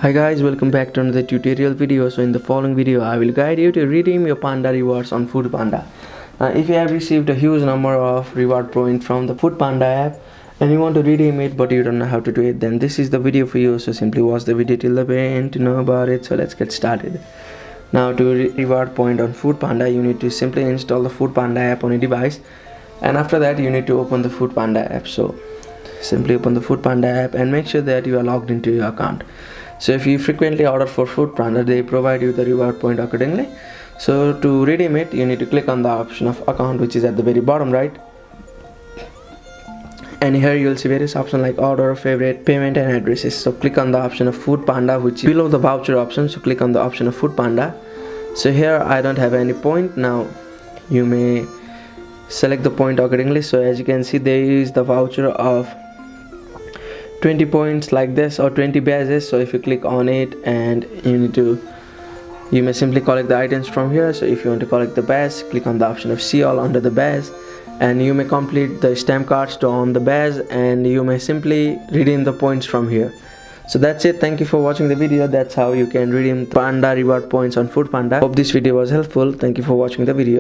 Hi guys, welcome back to another tutorial video. So in the following video I will guide you to redeem your Panda rewards on Food Panda. If you have received a huge number of reward points from the Food Panda app and you want to redeem it but you don't know how to do it, then this is the video for you. So simply watch the video till the very end to know about it. So let's get started. Now to reward point on Food Panda, you need to simply install the Food Panda app on a device, and after that you need to open the Food Panda app. So simply open the Food Panda app and make sure that you are logged into your account. So if you frequently order for Food Panda, they provide you the reward point accordingly. So to redeem it, you need to click on the option of account, which is at the very bottom right, and here you will see various options like order, favorite, payment and addresses. So click on the option of Food Panda, which is below the voucher option. So click on the option of Food Panda. So here I don't have any point. Now you may select the point accordingly. So as you can see, there is the voucher of 20 points like this, or 20 badges. So if you click on it, and you may simply collect the items from here. So if you want to collect the badge, click on the option of see all under the badge, and you may complete the stamp cards to on the badge, and you may simply redeem the points from here. So that's it. Thank you for watching the video. That's how you can redeem Panda reward points on Food Panda. Hope this video was helpful. Thank you for watching the video.